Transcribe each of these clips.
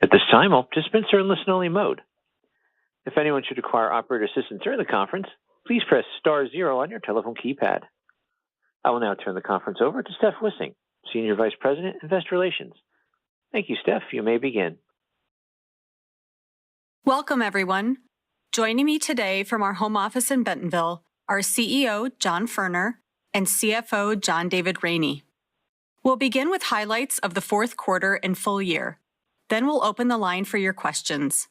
At this time, all participants are in listen-only mode. If anyone should require operator assistance during the conference, please press star 0 on your telephone keypad. I will now turn the conference over to Steph Wissing, Senior Vice President, Investor Relations. Thank you, Steph. You may begin. Welcome, everyone. Joining me today from our home office in Bentonville are CEO John Furner and CFO John David Rainey. We'll begin with highlights of the fourth quarter and full year. Then we'll open the line for your questions.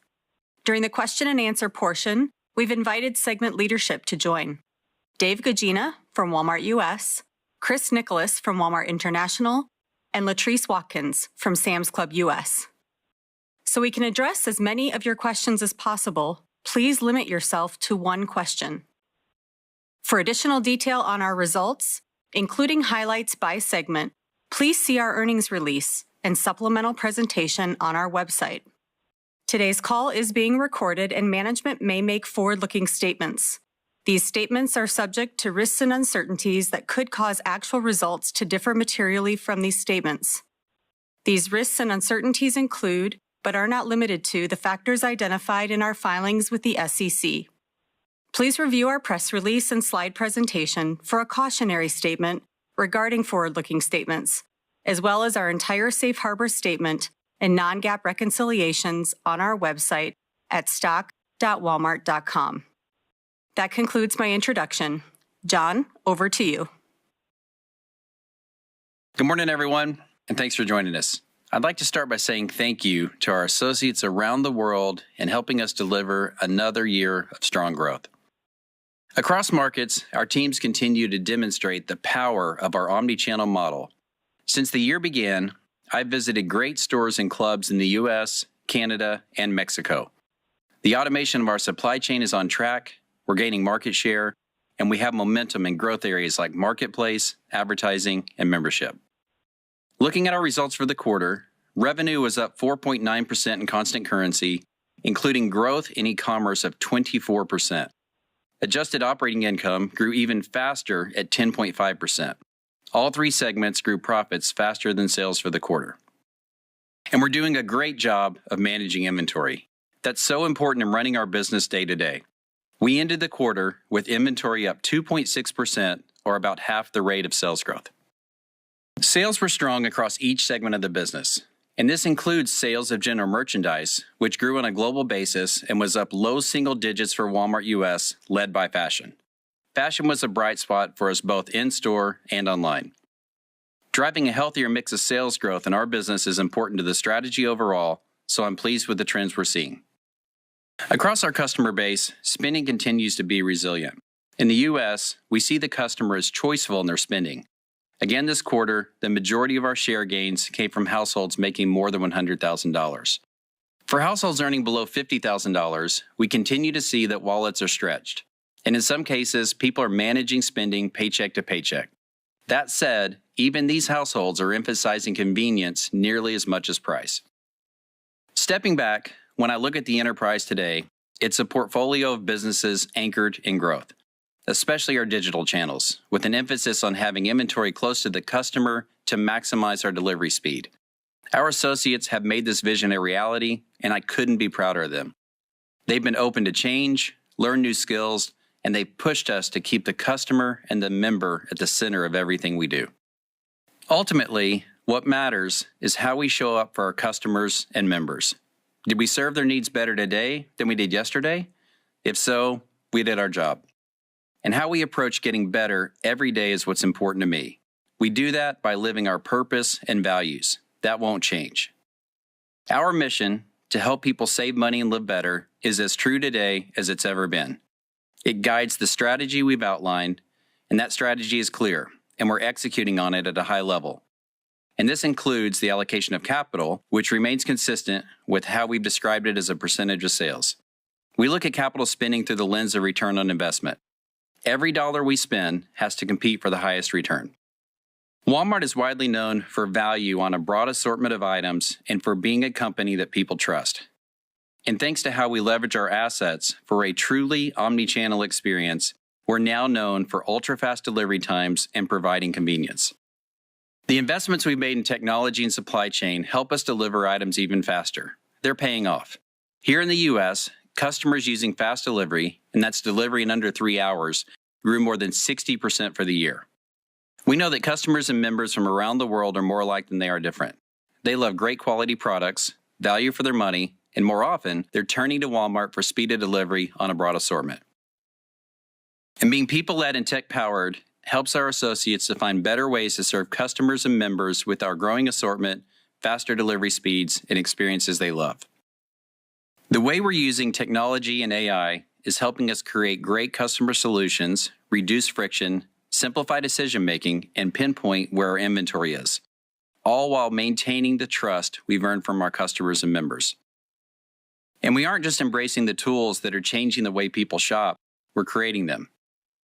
During the question and answer portion, we've invited segment leadership to join. Dave Gugina from Walmart US, Chris Nicholas from Walmart International, and Latrice Watkins from Sam's Club US. So we can address as many of your questions as possible, please limit yourself to one question. For additional detail on our results, including highlights by segment, please see our earnings release and supplemental presentation on our website. Today's call is being recorded and management may make forward-looking statements. These statements are subject to risks and uncertainties that could cause actual results to differ materially from these statements. These risks and uncertainties include, but are not limited to, the factors identified in our filings with the SEC. Please review our press release and slide presentation for a cautionary statement regarding forward-looking statements, as well as our entire safe harbor statement and non-GAAP reconciliations on our website at stock.walmart.com. That concludes my introduction. John, over to you. Good morning, everyone, and thanks for joining us. I'd like to start by saying thank you to our associates around the world in helping us deliver another year of strong growth. Across markets, our teams continue to demonstrate the power of our omni-channel model. Since the year began, I've visited great stores and clubs in the U.S., Canada, and Mexico. The automation of our supply chain is on track, we're gaining market share, and we have momentum in growth areas like marketplace, advertising, and membership. Looking at our results for the quarter, revenue was up 4.9% in constant currency, including growth in e-commerce of 24%. Adjusted operating income grew even faster at 10.5%. All three segments grew profits faster than sales for the quarter. And we're doing a great job of managing inventory. That's so important in running our business day to day. We ended the quarter with inventory up 2.6%, or about half the rate of sales growth. Sales were strong across each segment of the business, and this includes sales of general merchandise, which grew on a global basis and was up low single digits for Walmart US, led by fashion. Fashion was a bright spot for us both in-store and online. Driving a healthier mix of sales growth in our business is important to the strategy overall, so I'm pleased with the trends we're seeing. Across our customer base, spending continues to be resilient. In the U.S., we see the customer as choiceful in their spending. Again this quarter, the majority of our share gains came from households making more than $100,000. For households earning below $50,000, we continue to see that wallets are stretched. And in some cases, people are managing spending paycheck to paycheck. That said, even these households are emphasizing convenience nearly as much as price. Stepping back, when I look at the enterprise today, it's a portfolio of businesses anchored in growth, especially our digital channels, with an emphasis on having inventory close to the customer to maximize our delivery speed. Our associates have made this vision a reality, and I couldn't be prouder of them. They've been open to change, learn new skills, and they've pushed us to keep the customer and the member at the center of everything we do. Ultimately, what matters is how we show up for our customers and members. Did we serve their needs better today than we did yesterday? If so, we did our job. And how we approach getting better every day is what's important to me. We do that by living our purpose and values. That won't change. Our mission, to help people save money and live better, is as true today as it's ever been. It guides the strategy we've outlined, and that strategy is clear, and we're executing on it at a high level. And this includes the allocation of capital, which remains consistent with how we've described it as a percentage of sales. We look at capital spending through the lens of return on investment. Every dollar we spend has to compete for the highest return. Walmart is widely known for value on a broad assortment of items and for being a company that people trust. And thanks to how we leverage our assets for a truly omni-channel experience, we're now known for ultra-fast delivery times and providing convenience. The investments we've made in technology and supply chain help us deliver items even faster. they're paying off. Here in the U.S., customers using fast delivery, and that's delivery in under 3 hours, grew more than 60% for the year. We know that customers and members from around the world are more alike than they are different. They love great quality products, value for their money, and more often, they're turning to Walmart for speed of delivery on a broad assortment. And being people-led and tech-powered helps our associates to find better ways to serve customers and members with our growing assortment, faster delivery speeds, and experiences they love. The way we're using technology and AI is helping us create great customer solutions, reduce friction, simplify decision-making, and pinpoint where our inventory is, all while maintaining the trust we've earned from our customers and members. And we aren't just embracing the tools that are changing the way people shop, we're creating them.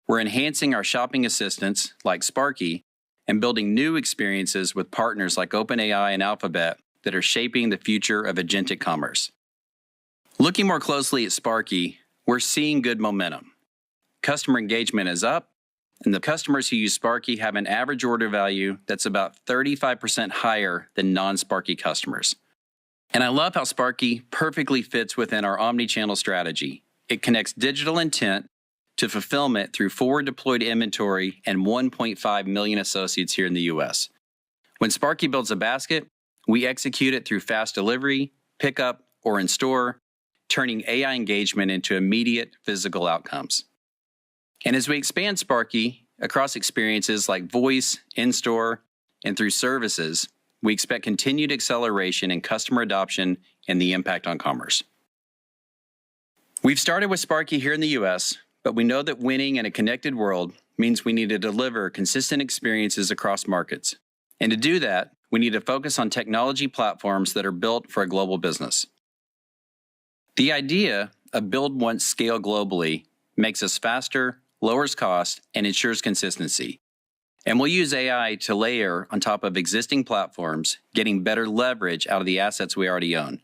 We're enhancing our shopping assistants like Sparky and building new experiences with partners like OpenAI and Alphabet that are shaping the future of agentic commerce. Looking more closely at Sparky, we're seeing good momentum. Customer engagement is up, and the customers who use Sparky have an average order value that's about 35% higher than non-Sparky customers. And I love how Sparky perfectly fits within our omni-channel strategy. It connects digital intent to fulfillment through forward-deployed inventory and 1.5 million associates here in the U.S. When Sparky builds a basket, we execute it through fast delivery, pickup, or in-store, turning AI engagement into immediate physical outcomes. And as we expand Sparky across experiences like voice, in-store, and through services, we expect continued acceleration in customer adoption and the impact on commerce. We've started with Sparky here in the U.S., but we know that winning in a connected world means we need to deliver consistent experiences across markets. And to do that, we need to focus on technology platforms that are built for a global business. The idea of build once, scale globally makes us faster, lowers cost, and ensures consistency. And we'll use AI to layer on top of existing platforms, getting better leverage out of the assets we already own.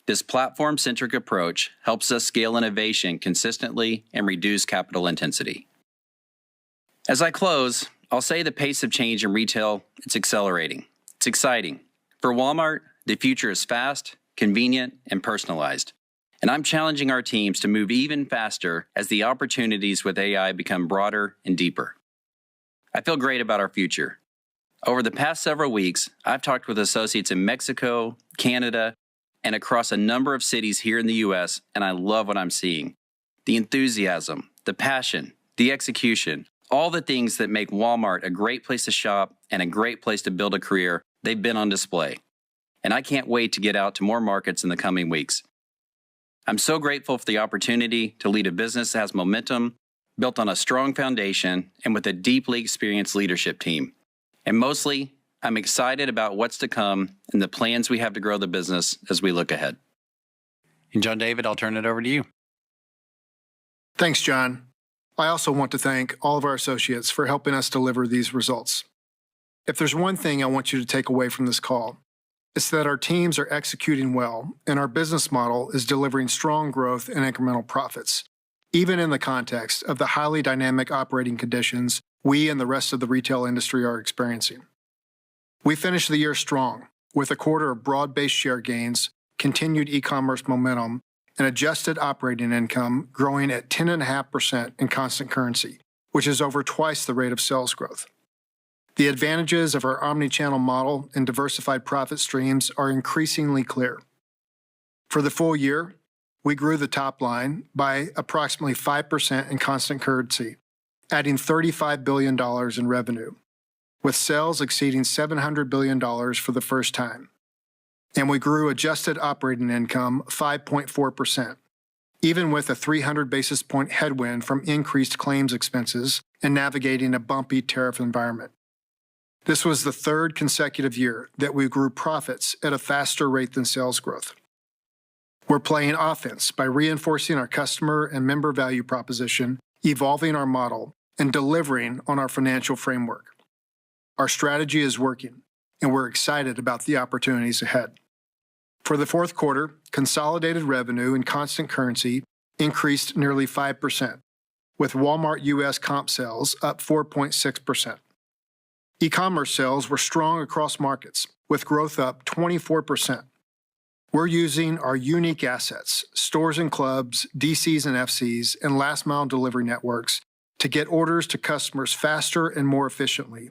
This platform-centric approach helps us scale innovation consistently and reduce capital intensity. As I close, I'll say the pace of change in retail, it's accelerating. It's exciting. For Walmart, the future is fast, convenient, and personalized. And I'm challenging our teams to move even faster as the opportunities with AI become broader and deeper. I feel great about our future. Over the past several weeks, I've talked with associates in Mexico, Canada, and across a number of cities here in the U.S., and I love what I'm seeing. The enthusiasm, the passion, the execution, all the things that make Walmart a great place to shop and a great place to build a career, they've been on display. And I can't wait to get out to more markets in the coming weeks. I'm so grateful for the opportunity to lead a business that has momentum, built on a strong foundation, and with a deeply experienced leadership team. And mostly, I'm excited about what's to come and the plans we have to grow the business as we look ahead. And John David, I'll turn it over to you. Thanks, John. I also want to thank all of our associates for helping us deliver these results. If there's one thing I want you to take away from this call, it's that our teams are executing well and our business model is delivering strong growth and incremental profits, even in the context of the highly dynamic operating conditions we and the rest of the retail industry are experiencing. We finished the year strong, with a quarter of broad-based share gains, continued e-commerce momentum, and adjusted operating income growing at 10.5% in constant currency, which is over twice the rate of sales growth. The advantages of our omni-channel model and diversified profit streams are increasingly clear. For the full year, we grew the top line by approximately 5% in constant currency, adding $35 billion in revenue, with sales exceeding $700 billion for the first time. And we grew adjusted operating income 5.4%, even with a 300 basis point headwind from increased claims expenses and navigating a bumpy tariff environment. This was the third consecutive year that we grew profits at a faster rate than sales growth. We're playing offense by reinforcing our customer and member value proposition, evolving our model, and delivering on our financial framework. Our strategy is working, and we're excited about the opportunities ahead. For the fourth quarter, consolidated revenue in constant currency increased nearly 5%, with Walmart U.S. comp sales up 4.6%. E-commerce sales were strong across markets, with growth up 24%. We're using our unique assets, stores and clubs, DCs and FCs, and last-mile delivery networks to get orders to customers faster and more efficiently,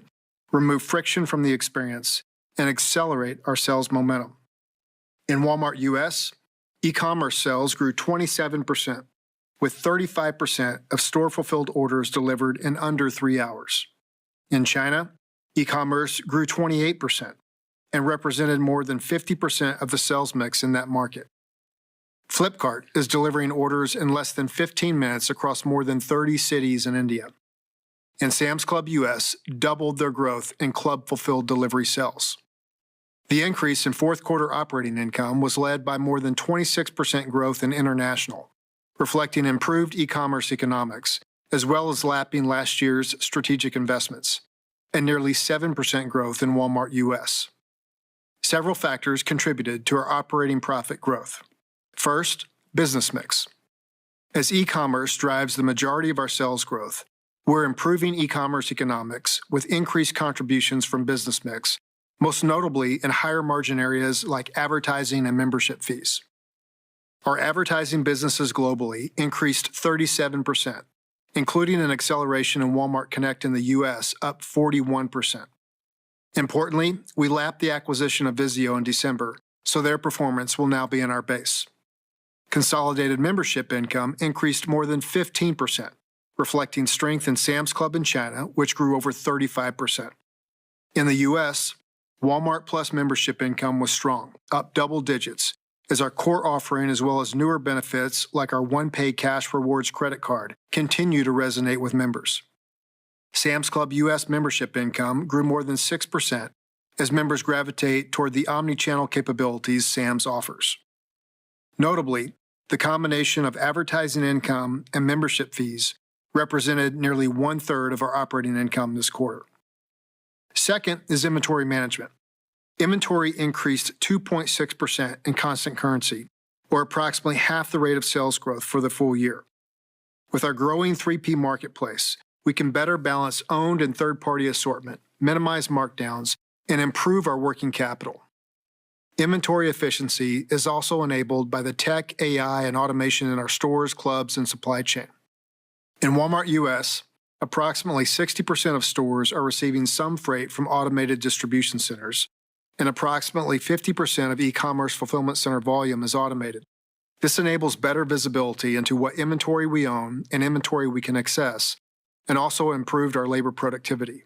remove friction from the experience, and accelerate our sales momentum. In Walmart US, e-commerce sales grew 27%, with 35% of store-fulfilled orders delivered in under 3 hours. In China, e-commerce grew 28% and represented more than 50% of the sales mix in that market. Flipkart is delivering orders in less than 15 minutes across more than 30 cities in India. And Sam's Club US doubled their growth in club-fulfilled delivery sales. The increase in fourth quarter operating income was led by more than 26% growth in international, reflecting improved e-commerce economics, as well as lapping last year's strategic investments, and nearly 7% growth in Walmart US. Several factors contributed to our operating profit growth. First, business mix. As e-commerce drives the majority of our sales growth, we're improving e-commerce economics with increased contributions from business mix, most notably in higher margin areas like advertising and membership fees. Our advertising businesses globally increased 37%, including an acceleration in Walmart Connect in the US, up 41%. Importantly, we lapped the acquisition of Vizio in December, so their performance will now be in our base. Consolidated membership income increased more than 15%, reflecting strength in Sam's Club in China, which grew over 35%. In the US, Walmart Plus membership income was strong, up double digits, as our core offering as well as newer benefits like our OnePay Cash Rewards credit card continue to resonate with members. Sam's Club US membership income grew more than 6% as members gravitate toward the omni-channel capabilities Sam's offers. Notably, the combination of advertising income and membership fees represented nearly 1/3 of our operating income this quarter. Second is inventory management. Inventory increased 2.6% in constant currency, or approximately half the rate of sales growth for the full year. With our growing 3P marketplace, we can better balance owned and third-party assortment, minimize markdowns, and improve our working capital. Inventory efficiency is also enabled by the tech, AI, and automation in our stores, clubs, and supply chain. In Walmart US, approximately 60% of stores are receiving some freight from automated distribution centers, and approximately 50% of e-commerce fulfillment center volume is automated. This enables better visibility into what inventory we own and inventory we can access, and also improved our labor productivity.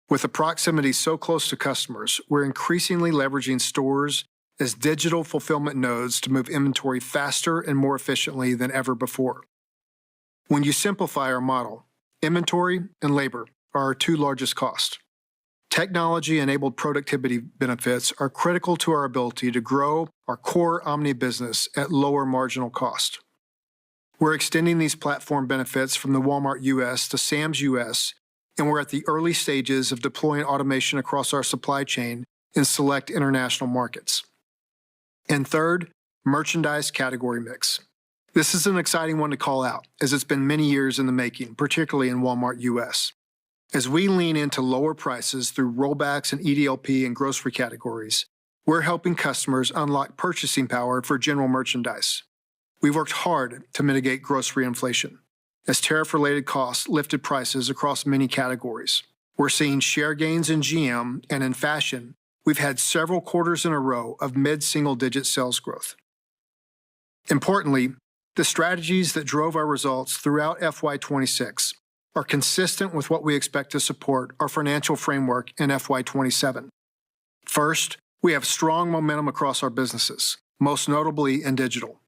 With the proximity so close to customers, we're increasingly leveraging stores as digital fulfillment nodes to move inventory faster and more efficiently than ever before. When you simplify our model, inventory and labor are our two largest costs. Technology-enabled productivity benefits are critical to our ability to grow our core omni business at lower marginal cost. We're extending these platform benefits from the Walmart US to Sam's US, and we're at the early stages of deploying automation across our supply chain in select international markets. And third, merchandise category mix. This is an exciting one to call out, as it's been many years in the making, particularly in Walmart US. As we lean into lower prices through rollbacks in EDLP and grocery categories, we're helping customers unlock purchasing power for general merchandise. We've worked hard to mitigate grocery inflation, as tariff-related costs lifted prices across many categories. We're seeing share gains in GM, and in fashion, we've had several quarters in a row of mid-single-digit sales growth. Importantly, the strategies that drove our results throughout FY2026 are consistent with what we expect to support our financial framework in FY2027. First, we have strong momentum across our businesses, most notably in digital.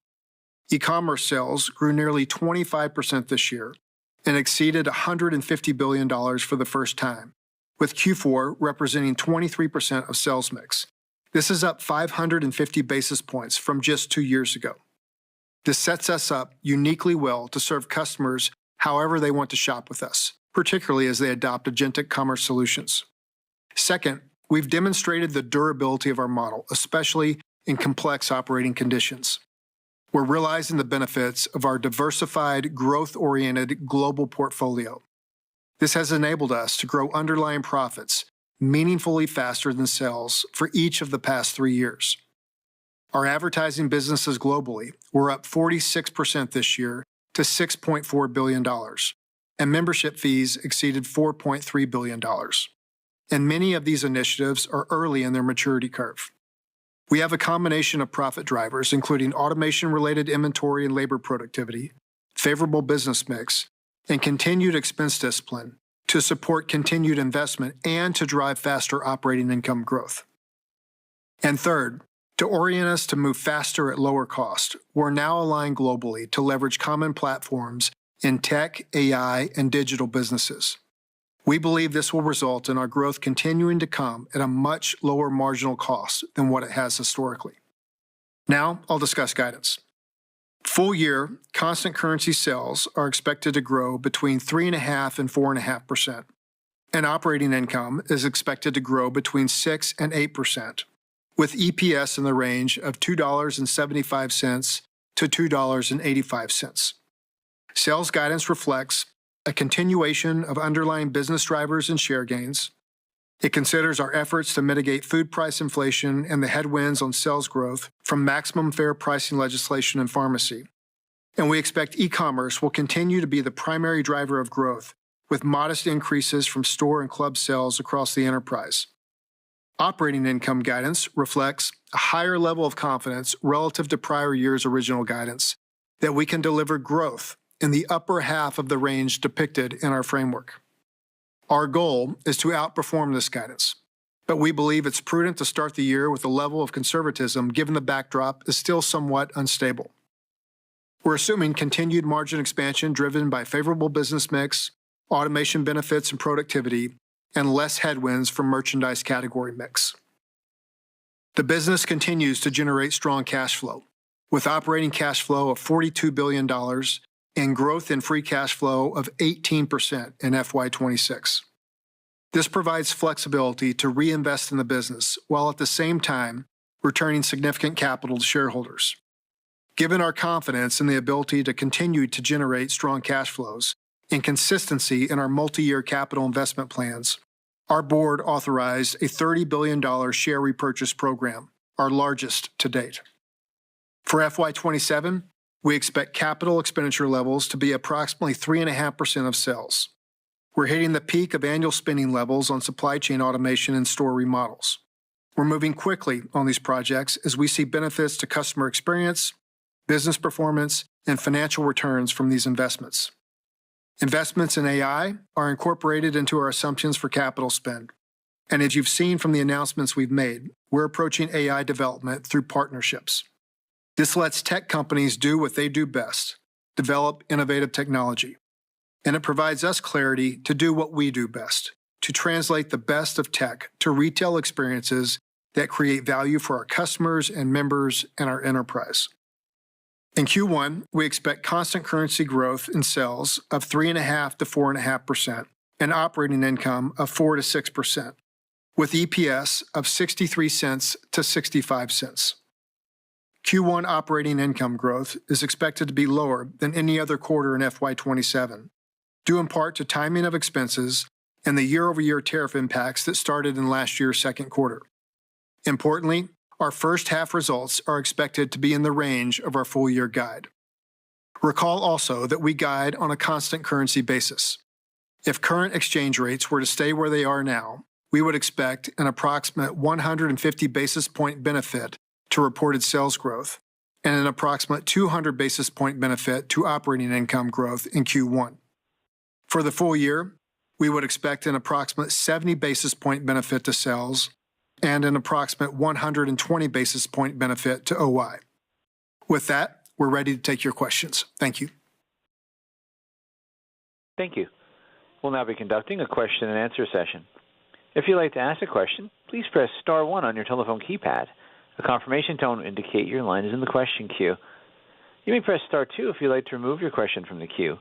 E-commerce sales grew nearly 25% this year and exceeded $150 billion for the first time, with Q4 representing 23% of sales mix. This is up 550 basis points from just 2 years ago. This sets us up uniquely well to serve customers however they want to shop with us, particularly as they adopt agentic commerce solutions. Second, we've demonstrated the durability of our model, especially in complex operating conditions. We're realizing the benefits of our diversified, growth-oriented global portfolio. This has enabled us to grow underlying profits meaningfully faster than sales for each of the past 3 years. Our advertising businesses globally were up 46% this year to $6.4 billion, and membership fees exceeded $4.3 billion. And many of these initiatives are early in their maturity curve. We have a combination of profit drivers, including automation-related inventory and labor productivity, favorable business mix, and continued expense discipline to support continued investment and to drive faster operating income growth. And third, to orient us to move faster at lower cost, we're now aligned globally to leverage common platforms in tech, AI, and digital businesses. We believe this will result in our growth continuing to come at a much lower marginal cost than what it has historically. Now, I'll discuss guidance. Full year constant currency sales are expected to grow between 3.5% and 4.5%, and operating income is expected to grow between 6% and 8%, with EPS in the range of $2.75 to $2.85. Sales guidance reflects a continuation of underlying business drivers and share gains. It considers our efforts to mitigate food price inflation and the headwinds on sales growth from maximum fair pricing legislation in pharmacy. And we expect e-commerce will continue to be the primary driver of growth, with modest increases from store and club sales across the enterprise. Operating income guidance reflects a higher level of confidence relative to prior year's original guidance that we can deliver growth in the upper half of the range depicted in our framework. Our goal is to outperform this guidance, but we believe it's prudent to start the year with a level of conservatism given the backdrop is still somewhat unstable. We're assuming continued margin expansion driven by favorable business mix, automation benefits and productivity, and less headwinds from merchandise category mix. The business continues to generate strong cash flow, with operating cash flow of $42 billion and growth in free cash flow of 18% in FY2026. This provides flexibility to reinvest in the business while at the same time returning significant capital to shareholders. Given our confidence in the ability to continue to generate strong cash flows and consistency in our multi-year capital investment plans, our board authorized a $30 billion share repurchase program, our largest to date. For FY27, we expect capital expenditure levels to be approximately 3.5% of sales. We're hitting the peak of annual spending levels on supply chain automation and store remodels. We're moving quickly on these projects as we see benefits to customer experience, business performance, and financial returns from these investments. Investments in AI are incorporated into our assumptions for capital spend. And as you've seen from the announcements we've made, we're approaching AI development through partnerships. This lets tech companies do what they do best, develop innovative technology. And it provides us clarity to do what we do best, to translate the best of tech to retail experiences that create value for our customers and members and our enterprise. In Q1, we expect constant currency growth in sales of 3.5% to 4.5% and operating income of 4% to 6%, with EPS of 63 cents to 65 cents. Q1 operating income growth is expected to be lower than any other quarter in FY27, due in part to timing of expenses and the year-over-year tariff impacts that started in last year's second quarter. Importantly, our first half results are expected to be in the range of our full-year guide. Recall also that we guide on a constant currency basis. If current exchange rates were to stay where they are now, we would expect an approximate 150 basis point benefit to reported sales growth and an approximate 200 basis point benefit to operating income growth in Q1. For the full year, we would expect an approximate 70 basis point benefit to sales and an approximate 120 basis point benefit to OI. With that, we're ready to take your questions. Thank you. Thank you. We'll now be conducting a question and answer session. If you'd like to ask a question, please press star 1 on your telephone keypad. A confirmation tone will indicate your line is in the question queue. You may press star 2 if you'd like to remove your question from the queue.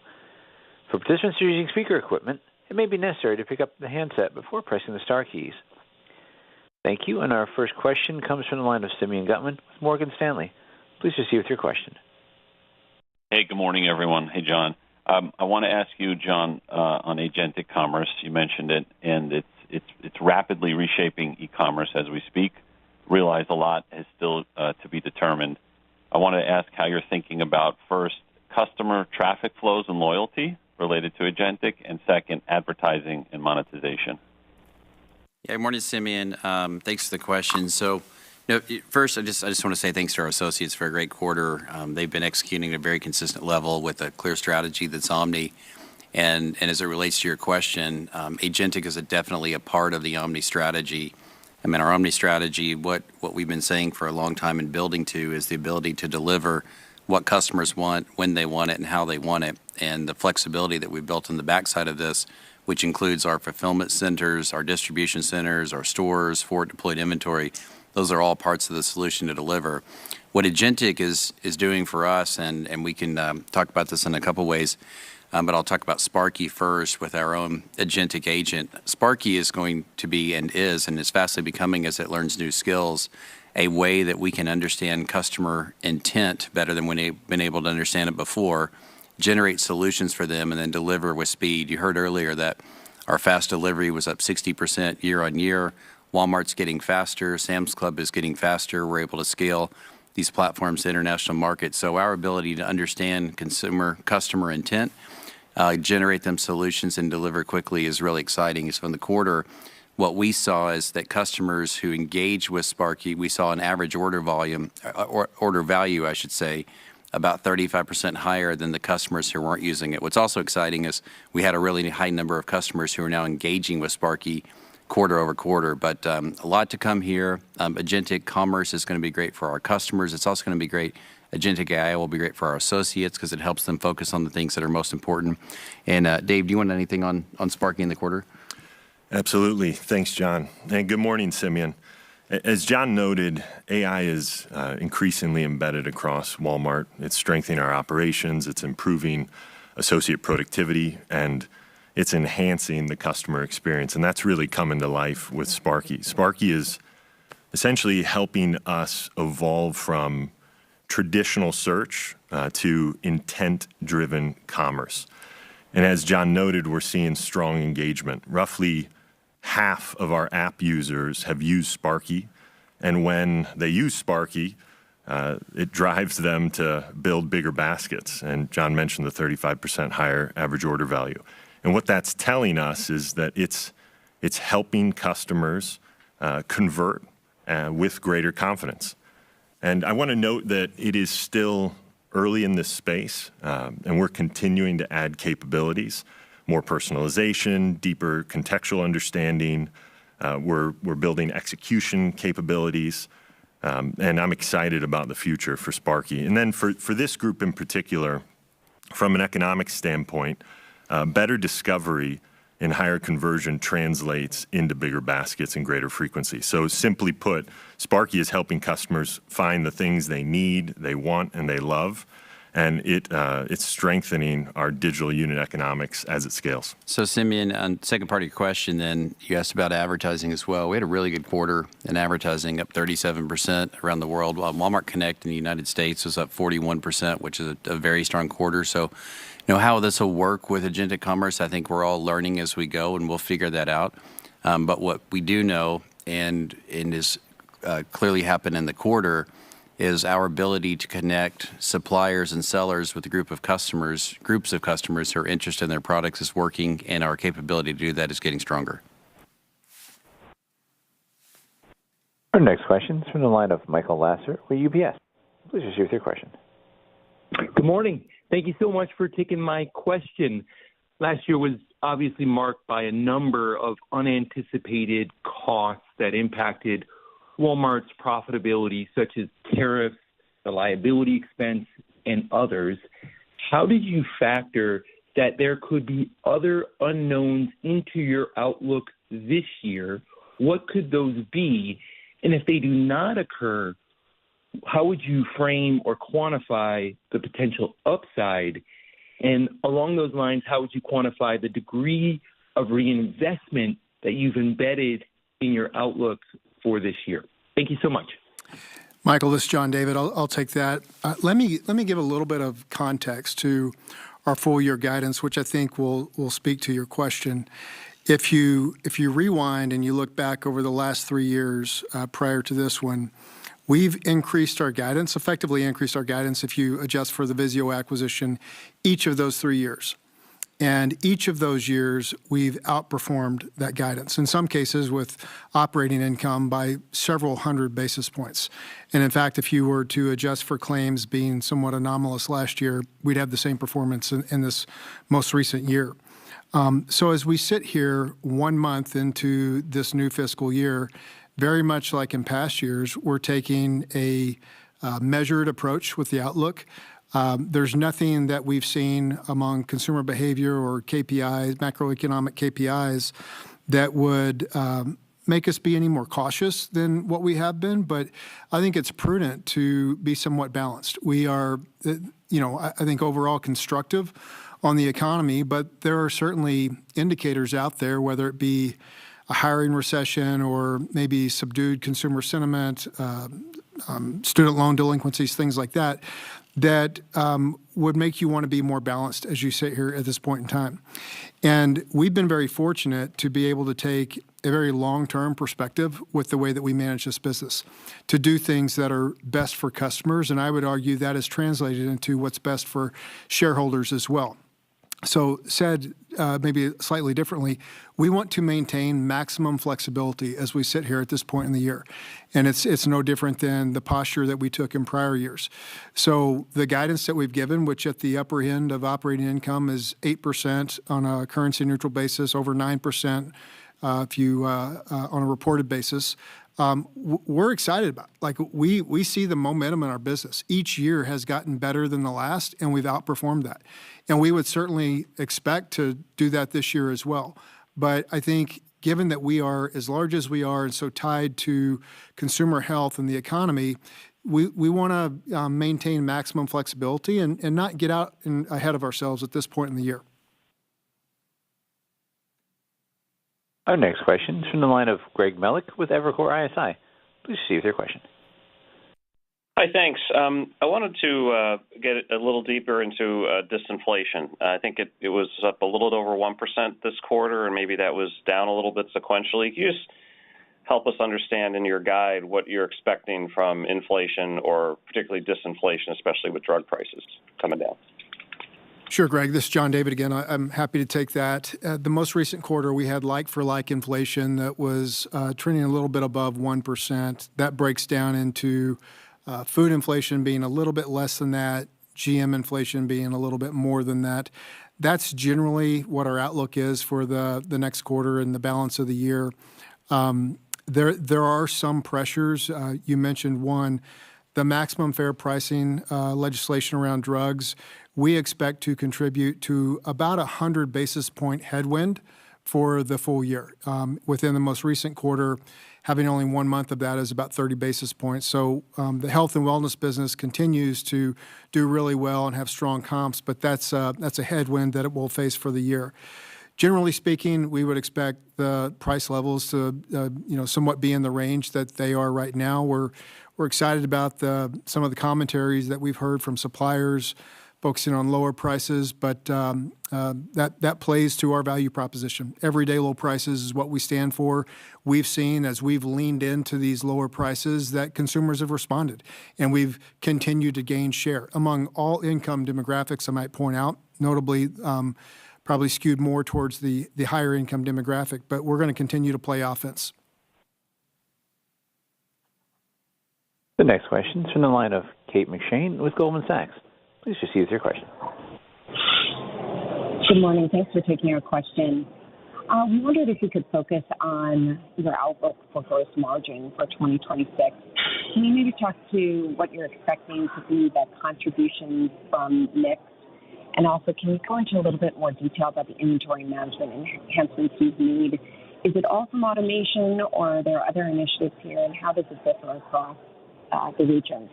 For participants who are using speaker equipment, it may be necessary to pick up the handset before pressing the star keys. Thank you. And our first question comes from the line of Simeon Gutman with Morgan Stanley. Please proceed with your question. Hey, good morning, everyone. Hey, John. I want to ask you, John, on agentic commerce. You mentioned it, and it's rapidly reshaping e-commerce as we speak. realize a lot is still to be determined. I want to ask how you're thinking about, first, customer traffic flows and loyalty related to agentic, and second, advertising and monetization. Yeah, good morning, Simeon. Thanks for the question. So, first, I just want to say thanks to our associates for a great quarter. They've been executing at a very consistent level with a clear strategy that's omni. And as it relates to your question, agentic is definitely a part of the omni strategy. I mean, our omni strategy, what we've been saying for a long time and building to, is the ability to deliver what customers want, when they want it, and how they want it. And the flexibility that we've built on the backside of this, which includes our fulfillment centers, our distribution centers, our stores, forward deployed inventory, those are all parts of the solution to deliver. What agentic is doing for us, and we can talk about this in a couple ways, but I'll talk about Sparky first with our own agentic agent. Sparky is going to be and is fastly becoming, as it learns new skills, a way that we can understand customer intent better than we've been able to understand it before, generate solutions for them, and then deliver with speed. You heard earlier that our fast delivery was up 60% year on year. Walmart's getting faster. Sam's Club is getting faster. We're able to scale these platforms to international markets. So our ability to understand customer intent, generate them solutions, and deliver quickly is really exciting. So in the quarter, what we saw is that customers who engage with Sparky, we saw an average order volume, order value, I should say, about 35% higher than the customers who weren't using it. What's also exciting is we had a really high number of customers who are now engaging with Sparky quarter over quarter. But a lot to come here. Agentic commerce is going to be great for our customers. It's also going to be great. Agentic AI will be great for our associates because it helps them focus on the things that are most important. And Dave, do you want anything on Sparky in the quarter? Absolutely. Thanks, John. And good morning, Simeon. As John noted, AI is increasingly embedded across Walmart. It's strengthening our operations, it's improving associate productivity, and it's enhancing the customer experience. And that's really coming to life with Sparky. Sparky is essentially helping us evolve from traditional search to intent-driven commerce. And as John noted, we're seeing strong engagement. Roughly half of our app users have used Sparky, and when they use Sparky, it drives them to build bigger baskets. And John mentioned the 35% higher average order value. And what that's telling us is that it's helping customers convert with greater confidence. And I want to note that it is still early in this space, and we're continuing to add capabilities, more personalization, deeper contextual understanding. We're building execution capabilities, and I'm excited about the future for Sparky. And then for this group in particular, from an economic standpoint, better discovery and higher conversion translates into bigger baskets and greater frequency. So simply put, Sparky is helping customers find the things they need, they want, and they love. And it's strengthening our digital unit economics as it scales. So, Simeon, on the second part of your question, then you asked about advertising as well. We had a really good quarter in advertising, up 37% around the world. While Walmart Connect in the United States was up 41%, which is a very strong quarter. So, how this will work with agentic commerce, I think we're all learning as we go, and we'll figure that out. But what we do know, and is clearly happened in the quarter, is our ability to connect suppliers and sellers with a groups of customers who are interested in their products is working, and our capability to do that is getting stronger. Our next question is from the line of Michael Lasser with UBS. Please proceed with your question. Good morning. Thank you so much for taking my question. Last year was obviously marked by a number of unanticipated costs that impacted Walmart's profitability, such as tariffs, the liability expense, and others. How did you factor that there could be other unknowns into your outlook this year? What could those be? And if they do not occur, how would you frame or quantify the potential upside? And along those lines, how would you quantify the degree of reinvestment that you've embedded in your outlook for this year? Thank you so much. Michael, this is John David. I'll take that. Let me give a little bit of context to our full year guidance, which I think will speak to your question. If you rewind and you look back over the last 3 years prior to this one, we've increased our guidance, effectively increased our guidance if you adjust for the Vizio acquisition, each of those 3 years. And each of those years, we've outperformed that guidance, in some cases with operating income by several hundred basis points. And in fact, if you were to adjust for claims being somewhat anomalous last year, we'd have the same performance in this most recent year. So as we sit here 1 month into this new fiscal year, very much like in past years, we're taking a measured approach with the outlook. There's nothing that we've seen among consumer behavior or KPIs, macroeconomic KPIs, that would make us be any more cautious than what we have been. But I think it's prudent to be somewhat balanced. We are, I think overall constructive on the economy, but there are certainly indicators out there, whether it be a hiring recession or maybe subdued consumer sentiment, student loan delinquencies, things like that, that would make you want to be more balanced as you sit here at this point in time. And we've been very fortunate to be able to take a very long-term perspective with the way that we manage this business, to do things that are best for customers, and I would argue that is translated into what's best for shareholders as well. So said maybe slightly differently, we want to maintain maximum flexibility as we sit here at this point in the year. And it's no different than the posture that we took in prior years. So the guidance that we've given, which at the upper end of operating income is 8% on a currency neutral basis, over 9% if you on a reported basis, we're excited about. Like we see the momentum in our business. Each year has gotten better than the last, and we've outperformed that. And we would certainly expect to do that this year as well. But I think given that we are as large as we are and so tied to consumer health and the economy, we want to maintain maximum flexibility and not get out ahead of ourselves at this point in the year. Our next question is from the line of Greg Mellick with Evercore ISI. Please proceed with your question. Hi, thanks. I wanted to get a little deeper into disinflation. I think it was up a little over 1% this quarter, and maybe that was down a little bit sequentially. Can you just help us understand in your guide what you're expecting from inflation or particularly disinflation, especially with drug prices coming down? Sure, Greg. This is John David again. I'm happy to take that. The most recent quarter, we had like-for-like inflation that was trending a little bit above 1%. That breaks down into food inflation being a little bit less than that, GM inflation being a little bit more than that. That's generally what our outlook is for the next quarter and the balance of the year. There are some pressures. You mentioned one, the maximum fair pricing legislation around drugs. We expect to contribute to about 100 basis point headwind for the full year. Within the most recent quarter, having only 1 month of that is about 30 basis points. So the health and wellness business continues to do really well and have strong comps, but that's a headwind that it will face for the year. Generally speaking, we would expect the price levels to somewhat be in the range that they are right now. We're excited about some of the commentaries that we've heard from suppliers focusing on lower prices, but that plays to our value proposition. Everyday low prices is what we stand for. We've seen as we've leaned into these lower prices that consumers have responded, and we've continued to gain share among all income demographics. I might point out, notably, probably skewed more towards the higher income demographic, but we're going to continue to play offense. The next question is from the line of Kate McShane with Goldman Sachs. Please proceed with your question. Good morning. Thanks for taking our question. We wondered if you could focus on your outlook for gross margin for 2026. Can you maybe talk to what you're expecting to be the contribution from mix? And also, can you go into a little bit more detail about the inventory management enhancements you've made? Is it all from automation, or are there other initiatives here, and how does it differ across the regions?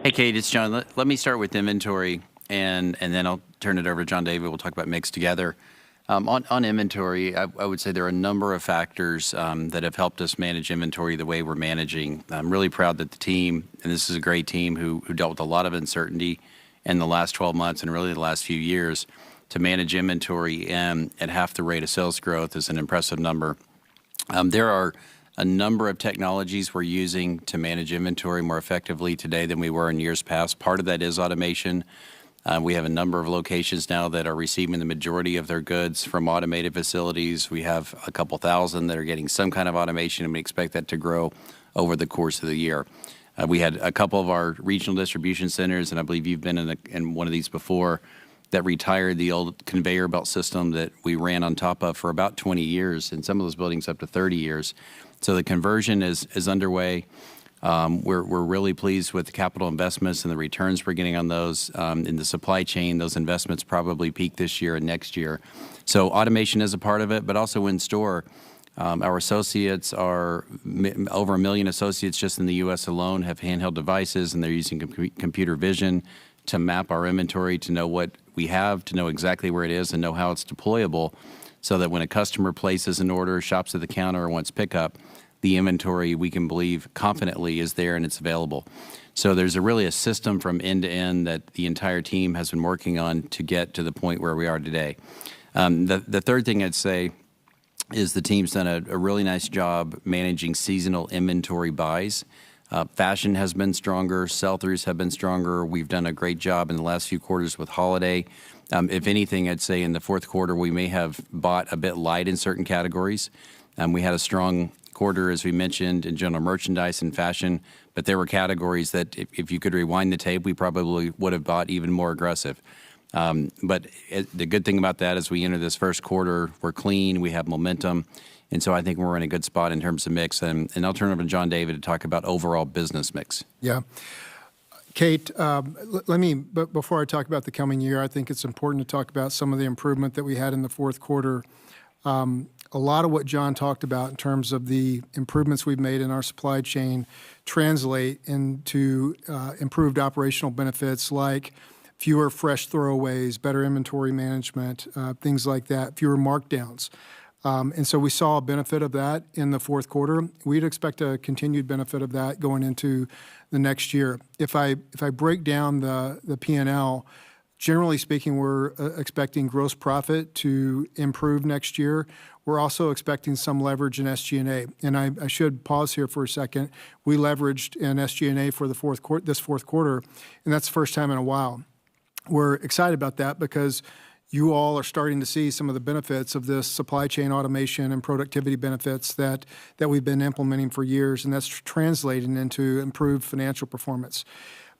Hey, Kate, it's John. Let me start with inventory, and then I'll turn it over to John David. We'll talk about mix together. On inventory, I would say there are a number of factors that have helped us manage inventory the way we're managing. I'm really proud that the team, and this is a great team who dealt with a lot of uncertainty in the last 12 months and really the last few years, to manage inventory at half the rate of sales growth is an impressive number. There are a number of technologies we're using to manage inventory more effectively today than we were in years past. Part of that is automation. We have a number of locations now that are receiving the majority of their goods from automated facilities. We have a couple thousand that are getting some kind of automation, and we expect that to grow over the course of the year. We had a couple of our regional distribution centers, and I believe you've been in one of these before, that retired the old conveyor belt system that we ran on top of for about 20 years, and some of those buildings up to 30 years. So the conversion is underway. We're really pleased with the capital investments and the returns we're getting on those. In the supply chain, those investments probably peak this year and next year. So automation is a part of it, but also in store. Our associates are over 1 million associates just in the U.S. alone have handheld devices, and they're using computer vision to map our inventory, to know what we have, to know exactly where it is, and know how it's deployable, so that when a customer places an order, shops at the counter, or wants pickup, the inventory we can believe confidently is there and it's available. So there's really a system from end to end that the entire team has been working on to get to the point where we are today. The third thing I'd say is the team's done a really nice job managing seasonal inventory buys. Fashion has been stronger. Sell-throughs have been stronger. We've done a great job in the last few quarters with holiday. If anything, I'd say in the fourth quarter, we may have bought a bit light in certain categories. We had a strong quarter, as we mentioned, in general merchandise and fashion, but there were categories that if you could rewind the tape, we probably would have bought even more aggressive. But the good thing about that is we enter this first quarter, we're clean, we have momentum, and so I think we're in a good spot in terms of mix. And I'll turn it over to John David to talk about overall business mix. Yeah. Kate, let me, but before I talk about the coming year, I think it's important to talk about some of the improvement that we had in the fourth quarter. A lot of what John talked about in terms of the improvements we've made in our supply chain translate into improved operational benefits like fewer fresh throwaways, better inventory management, things like that, fewer markdowns. And so we saw a benefit of that in the fourth quarter. We'd expect a continued benefit of that going into the next year. If I break down the P&L, generally speaking, we're expecting gross profit to improve next year. We're also expecting some leverage in SG&A. And I should pause here for a second. We leveraged in SG&A for the this fourth quarter, and that's the first time in a while. We're excited about that because you all are starting to see some of the benefits of this supply chain automation and productivity benefits that we've been implementing for years, and that's translating into improved financial performance.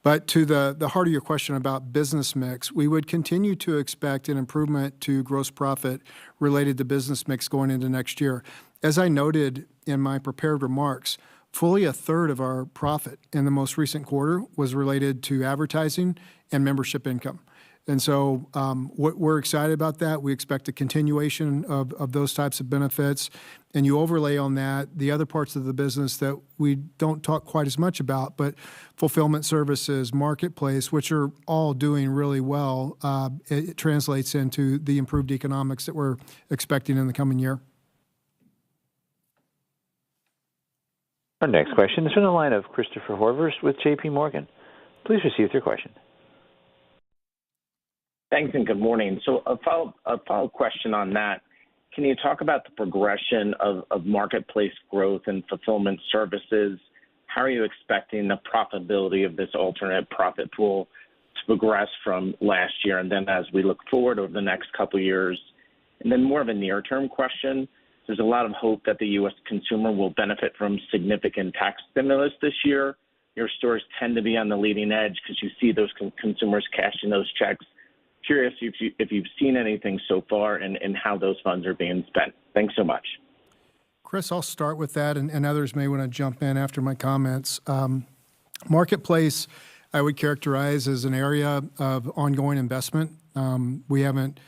But to the heart of your question about business mix, we would continue to expect an improvement to gross profit related to business mix going into next year. As I noted in my prepared remarks, fully a third of our profit in the most recent quarter was related to advertising and membership income. And so we're excited about that. We expect a continuation of those types of benefits. And you overlay on that the other parts of the business that we don't talk quite as much about, but fulfillment services, marketplace, which are all doing really well, it translates into the improved economics that we're expecting in the coming year. Our next question is from the line of Christopher Horvers with J.P. Morgan. Please proceed with your question. Thanks and good morning. So a follow-up question on that. Can you talk about the progression of marketplace growth and fulfillment services? How are you expecting the profitability of this alternate profit pool to progress from last year and then as we look forward over the next couple of years? And then more of a near-term question. There's a lot of hope that the U.S. consumer will benefit from significant tax stimulus this year. Your stores tend to be on the leading edge because you see those consumers cashing those checks. Curious if you've seen anything so far and how those funds are being spent. Thanks so much. Chris, I'll start with that, and others may want to jump in after my comments. Marketplace, I would characterize as an area of ongoing investment. We haven't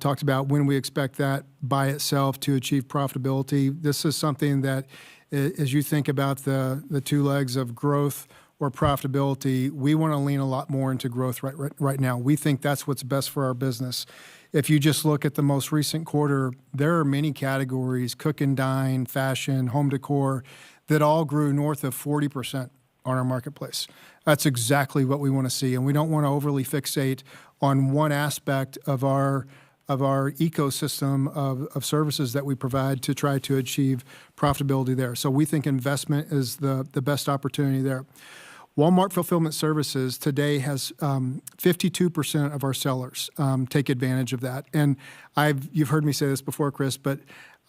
talked about when we expect that by itself to achieve profitability. This is something that, as you think about the two legs of growth or profitability, we want to lean a lot more into growth right now. We think that's what's best for our business. If you just look at the most recent quarter, there are many categories, cook and dine, fashion, home decor, that all grew north of 40% on our marketplace. That's exactly what we want to see, and we don't want to overly fixate on one aspect of our ecosystem of services that we provide to try to achieve profitability there. So we think investment is the best opportunity there. Walmart Fulfillment Services today has 52% of our sellers take advantage of that. And you've heard me say this before, Chris, but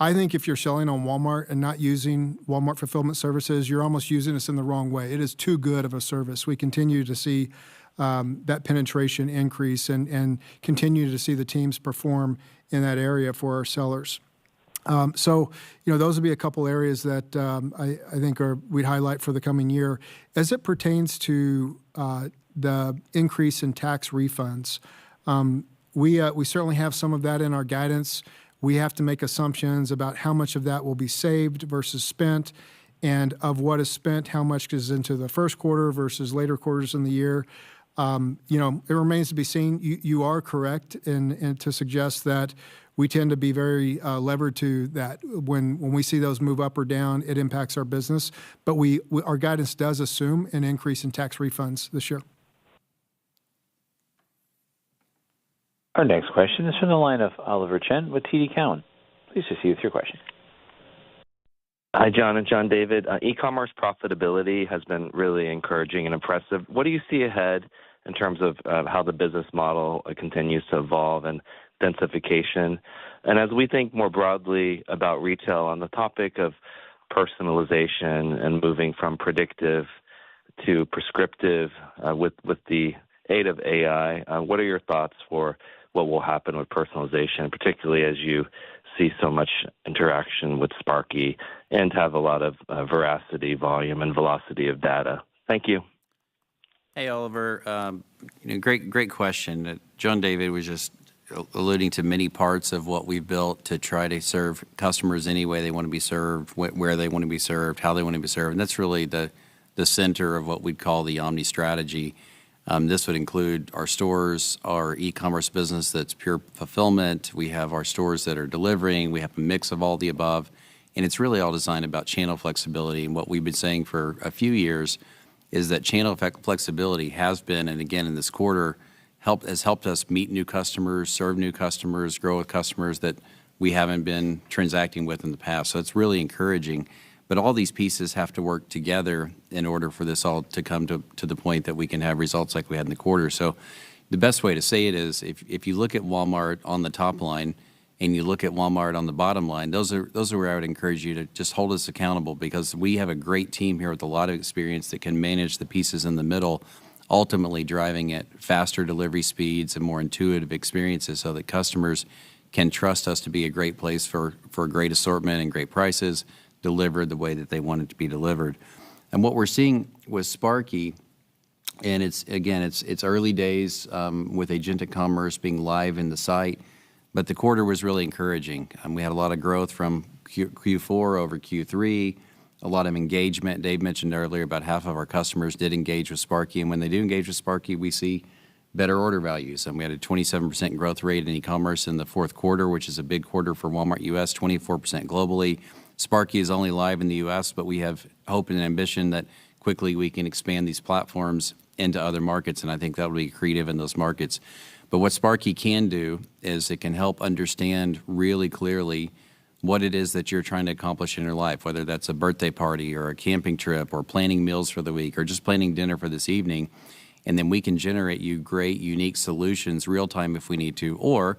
I think if you're selling on Walmart and not using Walmart Fulfillment Services, you're almost using us in the wrong way. It is too good of a service. We continue to see that penetration increase and continue to see the teams perform in that area for our sellers. So, those would be a couple areas that I think we'd highlight for the coming year. As it pertains to the increase in tax refunds, we certainly have some of that in our guidance. We have to make assumptions about how much of that will be saved versus spent, and of what is spent, how much goes into the first quarter versus later quarters in the year. It remains to be seen. You are correct and to suggest that we tend to be very levered to that. When we see those move up or down, it impacts our business. But our guidance does assume an increase in tax refunds this year. Our next question is from the line of Oliver Chen with TD Cowen. Please proceed with your question. Hi, John and John David. E-commerce profitability has been really encouraging and impressive. What do you see ahead in terms of how the business model continues to evolve and densification? And as we think more broadly about retail on the topic of personalization and moving from predictive to prescriptive with the aid of AI, what are your thoughts for what will happen with personalization, particularly as you see so much interaction with Sparky and have a lot of veracity, volume, and velocity of data? Thank you. Hey, Oliver. Great question. John David was just alluding to many parts of what we've built to try to serve customers any way they want to be served, where they want to be served, how they want to be served. And that's really the center of what we'd call the Omni strategy. This would include our stores, our e-commerce business that's pure fulfillment. We have our stores that are delivering. We have a mix of all the above. And it's really all designed about channel flexibility. And what we've been saying for a few years is that channel flexibility has been, and again in this quarter, has helped us meet new customers, serve new customers, grow with customers that we haven't been transacting with in the past. So it's really encouraging. But all these pieces have to work together in order for this all to come to the point that we can have results like we had in the quarter. So the best way to say it is if you look at Walmart on the top line and you look at Walmart on the bottom line, those are where I would encourage you to just hold us accountable, because we have a great team here with a lot of experience that can manage the pieces in the middle, ultimately driving at faster delivery speeds and more intuitive experiences so that customers can trust us to be a great place for a great assortment and great prices, delivered the way that they want it to be delivered. And what we're seeing with Sparky, and it's early days with agentic commerce being live in the site, but the quarter was really encouraging. We had a lot of growth from Q4 over Q3, a lot of engagement. Dave mentioned earlier about half of our customers did engage with Sparky, and when they do engage with Sparky, we see better order values. And we had a 27% growth rate in e-commerce in the fourth quarter, which is a big quarter for Walmart US, 24% globally. Sparky is only live in the U.S., but we have hope and ambition that quickly we can expand these platforms into other markets, and I think that will be creative in those markets. But what Sparky can do is it can help understand really clearly what it is that you're trying to accomplish in your life, whether that's a birthday party or a camping trip or planning meals for the week or just planning dinner for this evening, and then we can generate you great, unique solutions real time if we need to, or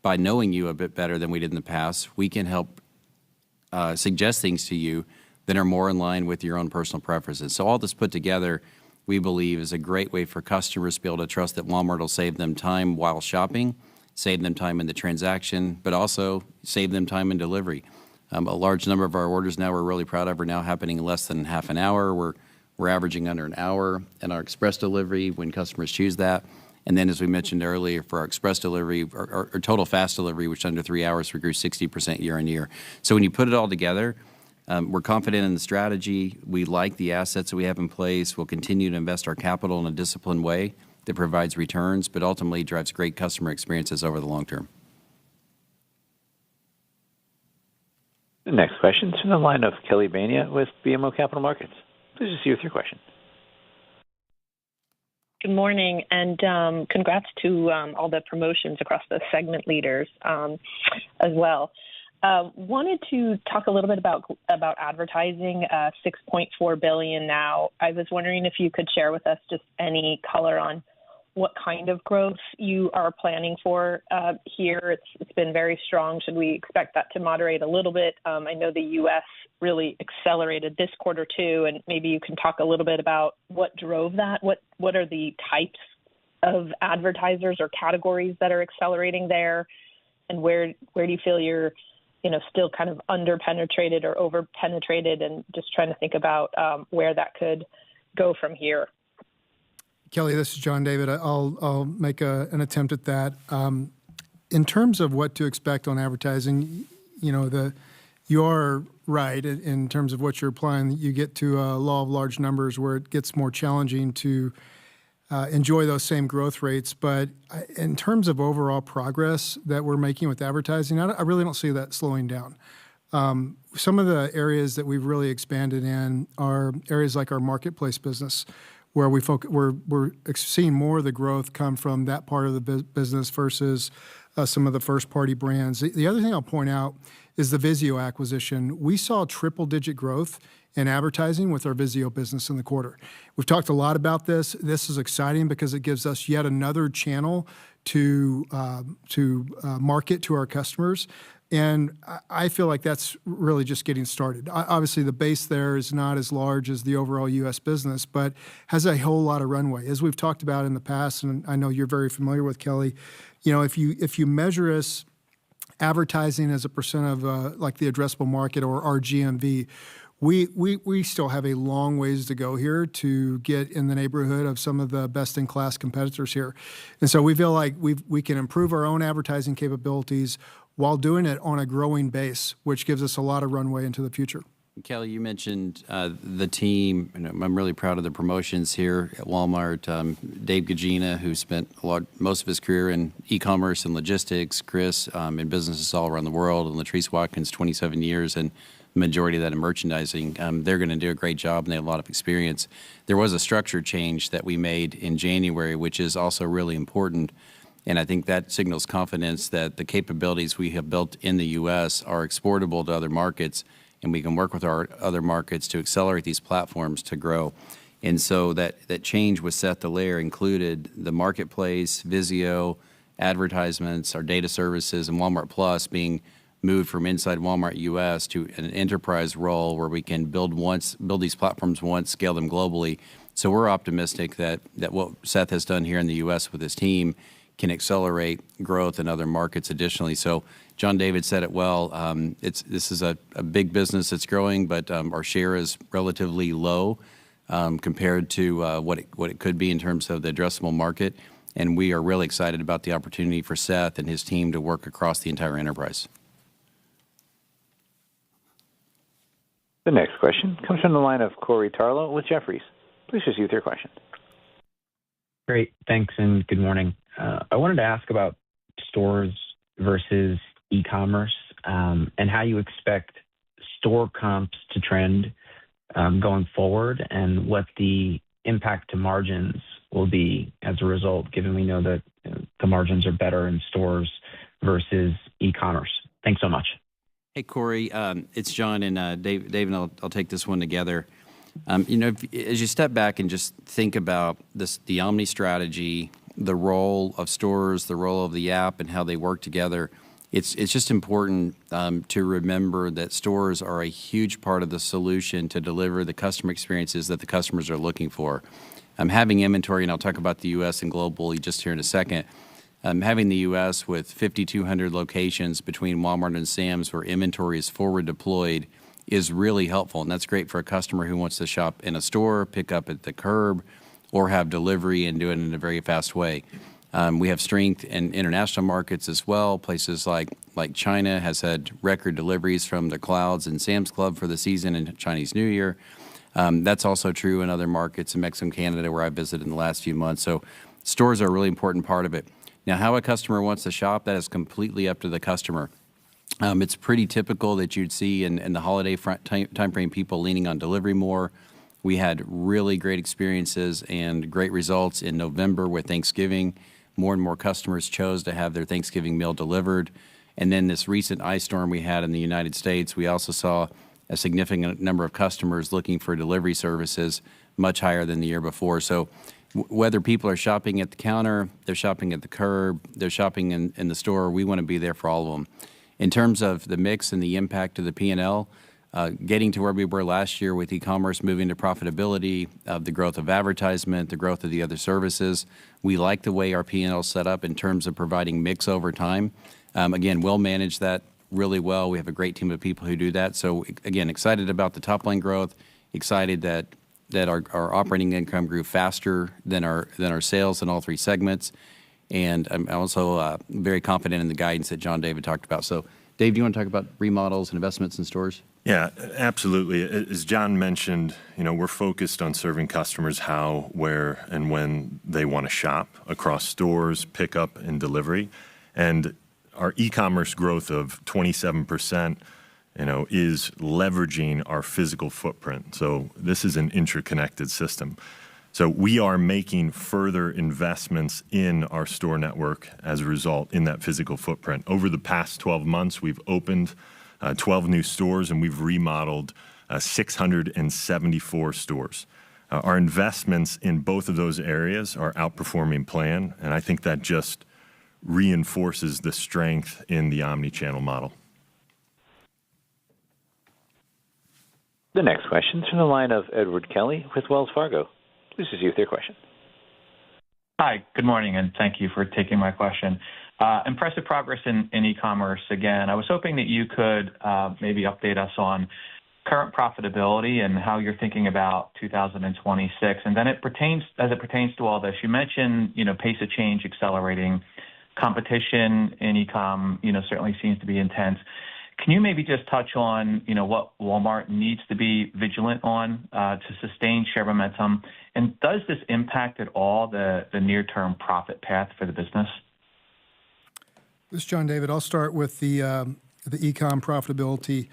by knowing you a bit better than we did in the past, we can help suggest things to you that are more in line with your own personal preferences. So all this put together, we believe, is a great way for customers to be able to trust that Walmart will save them time while shopping, save them time in the transaction, but also save them time in delivery. A large number of our orders now we're really proud of are now happening in less than half an hour. We're averaging under an hour in our express delivery when customers choose that. And then, as we mentioned earlier, for our express delivery, our total fast delivery, which under 3 hours, we grew 60% year on year. So when you put it all together, we're confident in the strategy. We like the assets that we have in place. We'll continue to invest our capital in a disciplined way that provides returns, but ultimately drives great customer experiences over the long term. The next question is from the line of Kelly Bania with BMO Capital Markets. Please proceed with your question. Good morning, and congrats to all the promotions across the segment leaders as well. Wanted to talk a little bit about advertising, $6.4 billion now. I was wondering if you could share with us just any color on what kind of growth you are planning for here. It's been very strong. Should we expect that to moderate a little bit? I know the U.S. really accelerated this quarter too, and maybe you can talk a little bit about what drove that. What are the types of advertisers or categories that are accelerating there, and where do you feel you're still kind of under-penetrated or over-penetrated, and just trying to think about where that could go from here. Kelly, this is John David. I'll make an attempt at that. In terms of what to expect on advertising, you are right in terms of what you're applying. You get to a law of large numbers where it gets more challenging to enjoy those same growth rates. But in terms of overall progress that we're making with advertising, I really don't see that slowing down. Some of the areas that we've really expanded in are areas like our marketplace business, where we're seeing more of the growth come from that part of the business versus some of the first-party brands. The other thing I'll point out is the Vizio acquisition. We saw triple-digit growth in advertising with our Vizio business in the quarter. We've talked a lot about this. This is exciting because it gives us yet another channel to market to our customers. And I feel like that's really just getting started. Obviously, the base there is not as large as the overall U.S. business, but has a whole lot of runway. As we've talked about in the past, and I know you're very familiar with, Kelly, if you measure us advertising as a percent of like the addressable market or our GMV, we still have a long ways to go here to get in the neighborhood of some of the best-in-class competitors here. And so we feel like we can improve our own advertising capabilities while doing it on a growing base, which gives us a lot of runway into the future. Kelly, you mentioned the team, and I'm really proud of the promotions here at Walmart. Dave Gagina, who spent most of his career in e-commerce and logistics, Chris in businesses all around the world, and Latrice Watkins, 27 years, and the majority of that in merchandising. They're going to do a great job, and they have a lot of experience. There was a structure change that we made in January, which is also really important. And I think that signals confidence that the capabilities we have built in the U.S. are exportable to other markets, and we can work with our other markets to accelerate these platforms to grow. And so that change with Seth Dallaire included the marketplace, Vizio, advertisements, our data services, and Walmart Plus being moved from inside Walmart U.S. to an enterprise role where we can build these platforms once, scale them globally. So we're optimistic that what Seth has done here in the U.S. with his team can accelerate growth in other markets additionally. So John David said it well. This is a big business that's growing, but our share is relatively low compared to what it could be in terms of the addressable market. And we are really excited about the opportunity for Seth and his team to work across the entire enterprise. The next question comes from the line of Corey Tarlow with Jefferies. Please proceed with your question. Great. Thanks, and good morning. I wanted to ask about stores versus e-commerce and how you expect store comps to trend going forward, and what the impact to margins will be as a result, given we know that the margins are better in stores versus e-commerce. Thanks so much. Hey, Corey. It's John, and Dave and I'll take this one together. As you step back and just think about the omni strategy, the role of stores, the role of the app, and how they work together, it's just important to remember that stores are a huge part of the solution to deliver the customer experiences that the customers are looking for. Having inventory, and I'll talk about the U.S. and globally just here in a second, having the U.S. with 5,200 locations between Walmart and Sam's where inventory is forward deployed is really helpful, and that's great for a customer who wants to shop in a store, pick up at the curb, or have delivery and do it in a very fast way. We have strength in international markets as well. Places like China has had record deliveries from the clouds and Sam's Club for the season and Chinese New Year. That's also true in other markets in Mexico and Canada where I visited in the last few months. So stores are a really important part of it. Now, how a customer wants to shop, that is completely up to the customer. It's pretty typical that you'd see in the holiday timeframe people leaning on delivery more, We had really great experiences and great results in November with Thanksgiving. More and more customers chose to have their Thanksgiving meal delivered. And then this recent ice storm we had in the United States, we also saw a significant number of customers looking for delivery services, much higher than the year before. So whether people are shopping at the counter, they're shopping at the curb, they're shopping in the store, we want to be there for all of them. In terms of the mix and the impact of the P&L, getting to where we were last year with e-commerce moving to profitability, the growth of advertisement, the growth of the other services, we like the way our P&L is set up in terms of providing mix over time. Again, we'll manage that really well. We have a great team of people who do that. So again, excited about the top line growth, excited that our operating income grew faster than our sales in all three segments. And I'm also very confident in the guidance that John David talked about. So Dave, do you want to talk about remodels and investments in stores? Yeah, absolutely. As John mentioned, we're focused on serving customers how, where, and when they want to shop across stores, pickup, and delivery. And our e-commerce growth of 27%, is leveraging our physical footprint. So this is an interconnected system. So we are making further investments in our store network as a result in that physical footprint. Over the past 12 months, we've opened 12 new stores and we've remodeled 674 stores. Our investments in both of those areas are outperforming plan, and I think that just reinforces the strength in the omni-channel model. The next question is from the line of Edward Kelly with Wells Fargo. Please proceed with your question. Hi, good morning, and thank you for taking my question. Impressive progress in e-commerce again. I was hoping that you could maybe update us on current profitability and how you're thinking about 2026. And then as it pertains to all this, you mentioned, pace of change accelerating, competition in e-com, certainly seems to be intense. Can you maybe just touch on, what Walmart needs to be vigilant on to sustain share momentum? And does this impact at all the near-term profit path for the business? This is John David. I'll start with the e-com profitability.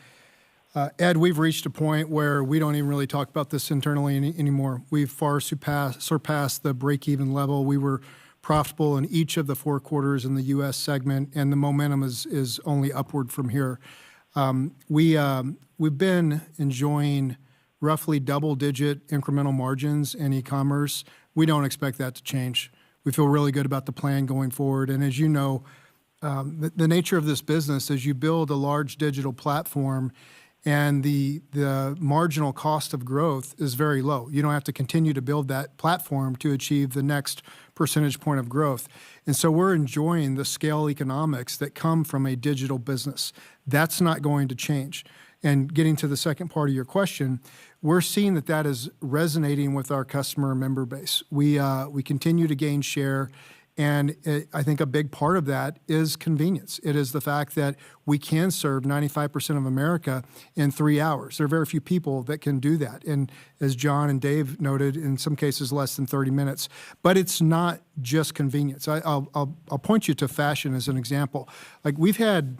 Ed, we've reached a point where we don't even really talk about this internally anymore. We've far surpassed the break-even level. We were profitable in each of the 4 quarters in the U.S. segment, and the momentum is only upward from here. We've been enjoying roughly double-digit incremental margins in e-commerce. We don't expect that to change. We feel really good about the plan going forward. And as you know, the nature of this business is you build a large digital platform and the marginal cost of growth is very low. You don't have to continue to build that platform to achieve the next percentage point of growth. And so we're enjoying the scale economics that come from a digital business. That's not going to change. And getting to the second part of your question, we're seeing that is resonating with our customer and member base. We continue to gain share. And I think a big part of that is convenience. It is the fact that we can serve 95% of America in 3 hours. There are very few people that can do that. And as John and Dave noted, in some cases less than 30 minutes. But it's not just convenience. I'll point you to fashion as an example. Like we've had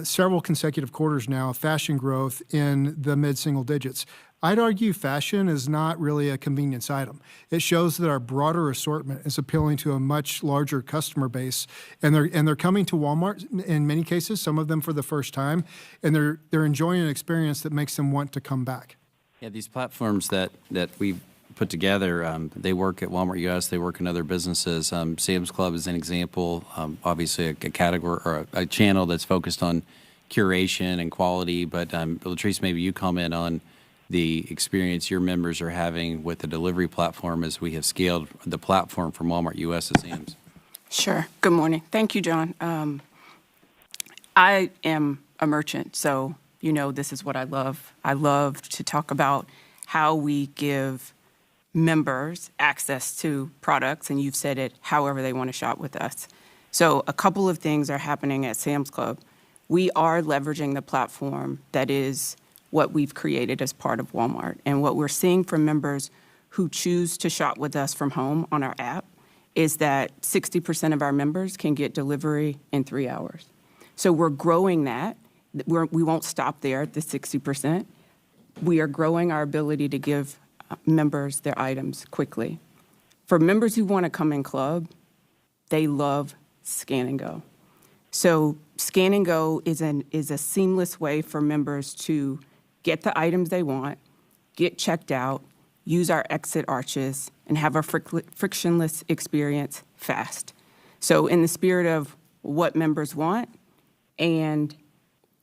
several consecutive quarters now of fashion growth in the mid-single digits. I'd argue fashion is not really a convenience item. It shows that our broader assortment is appealing to a much larger customer base, and they're coming to Walmart in many cases, some of them for the first time, and they're enjoying an experience that makes them want to come back. Yeah, these platforms that we've put together, they work at Walmart U.S., they work in other businesses. Sam's Club is an example, obviously a category or a channel that's focused on curation and quality. But Latrice, maybe you comment on the experience your members are having with the delivery platform as we have scaled the platform from Walmart U.S. to Sam's. Sure. Good morning. Thank you, John. I am a merchant, so this is what I love. I love to talk about how we give members access to products, and you've said it, however they want to shop with us. So a couple of things are happening at Sam's Club. We are leveraging the platform that is what we've created as part of Walmart. And what we're seeing from members who choose to shop with us from home on our app is that 60% of our members can get delivery in 3 hours. So we're growing that. We won't stop there at the 60%. We are growing our ability to give members their items quickly. For members who want to come in club, they love Scan and Go. So Scan and Go is a seamless way for members to get the items they want, get checked out, use our exit arches, and have a frictionless experience fast. So in the spirit of what members want and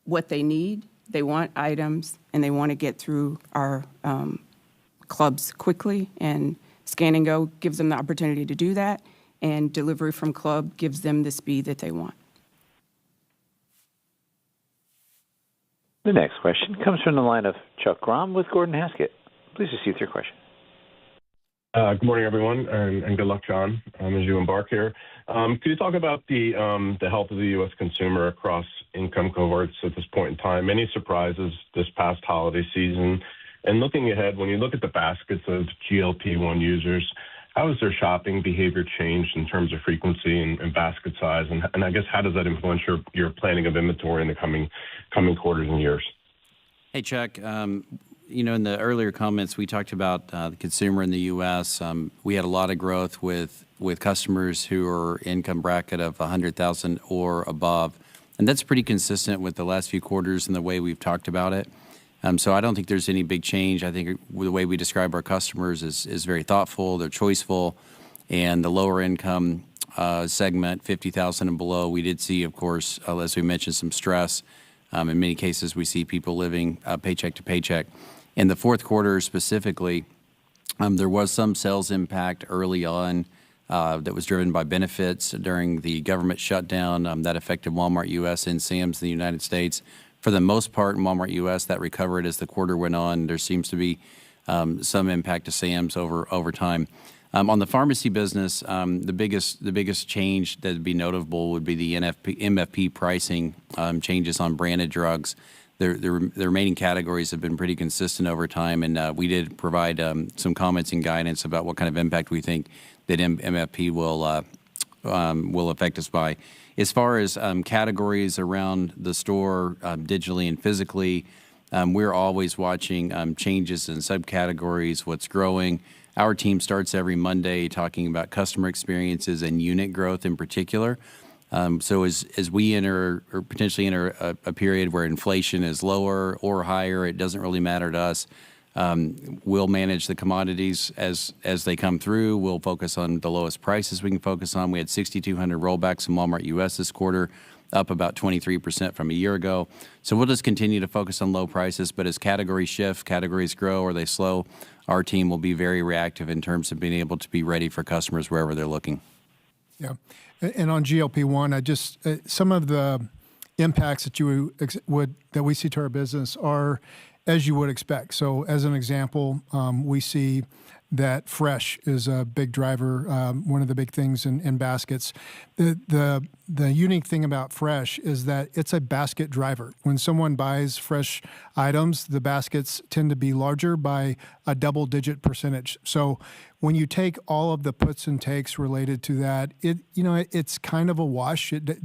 what they need, they want items and they want to get through our clubs quickly, and Scan and Go gives them the opportunity to do that, and delivery from club gives them the speed that they want. The next question comes from the line of Chuck Grom with Gordon Haskett. Please proceed with your question. Good morning, everyone, and good luck, John, as you embark here. Could you talk about the health of the U.S. consumer across income cohorts at this point in time? Any surprises this past holiday season? And looking ahead, when you look at the baskets of GLP-1 users, how has their shopping behavior changed in terms of frequency and basket size? And I guess how does that influence your planning of inventory in the coming quarters and years? Hey, Chuck. In the earlier comments, we talked about the consumer in the U.S. We had a lot of growth with customers who are income bracket of $100,000 or above, and that's pretty consistent with the last few quarters and the way we've talked about it. So I don't think there's any big change. I think the way we describe our customers is very thoughtful, they're choiceful, and the lower income segment, 50,000 and below, we did see, of course, as we mentioned, some stress. In many cases, we see people living paycheck to paycheck. In the fourth quarter specifically, there was some sales impact early on that was driven by benefits during the government shutdown that affected Walmart U.S. and Sam's in the United States. For the most part, in Walmart U.S., that recovered as the quarter went on. There seems to be some impact to Sam's over time. On the pharmacy business, the biggest change that would be notable would be the MFP pricing changes on branded drugs. The remaining categories have been pretty consistent over time, and we did provide some comments and guidance about what kind of impact we think that MFP will affect us by. As far as categories around the store, digitally and physically, we're always watching changes in subcategories, what's growing. Our team starts every Monday talking about customer experiences and unit growth in particular. So as we enter or potentially enter a period where inflation is lower or higher, it doesn't really matter to us. We'll manage the commodities as they come through. We'll focus on the lowest prices we can focus on. We had 6,200 rollbacks in Walmart U.S. this quarter, up about 23% from a year ago. So we'll just continue to focus on low prices. But as categories shift, categories grow or they slow, our team will be very reactive in terms of being able to be ready for customers wherever they're looking. Yeah. And on GLP-1, some of the impacts that we see to our business are as you would expect. So as an example, we see that fresh is a big driver, one of the big things in baskets. The unique thing about fresh is that it's a basket driver. When someone buys fresh items, the baskets tend to be larger by a double-digit percentage. So when you take all of the puts and takes related to that, it's kind of a wash. It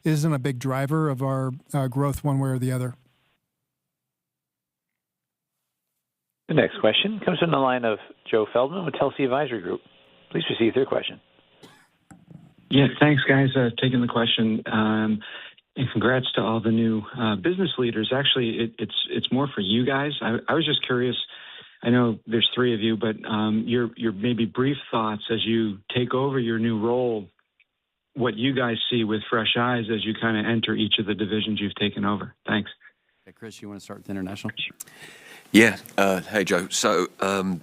isn't a big driver of our growth one way or the other. The next question comes from the line of Joe Feldman with Telsey Advisory Group. Please proceed with your question. Yeah, thanks, guys, taking the question. And congrats to all the new business leaders. Actually, it's more for you guys. I was just curious. I know there's three of you, but your maybe brief thoughts as you take over your new role, what you guys see with fresh eyes as you kind of enter each of the divisions you've taken over. Thanks. Okay, Chris, you want to start with international? Yeah. Hey, Joe. So, I'm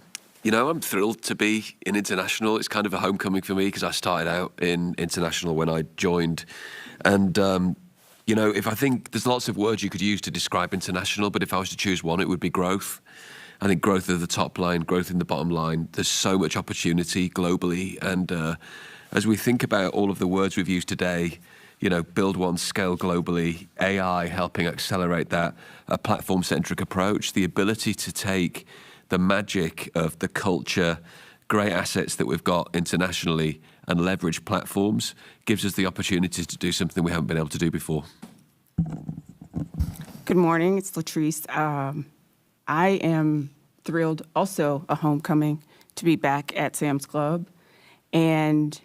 thrilled to be in international. It's kind of a homecoming for me because I started out in international when I joined. And, if I think there's lots of words you could use to describe international, but if I was to choose one, it would be growth. I think growth of the top line, growth in the bottom line. There's so much opportunity globally. And as we think about all of the words we've used today, build one, scale globally, AI helping accelerate that, a platform-centric approach, the ability to take the magic of the culture, great assets that we've got internationally and leverage platforms gives us the opportunity to do something we haven't been able to do before. Good morning. It's Latrice. I am thrilled, also a homecoming, to be back at Sam's Club. And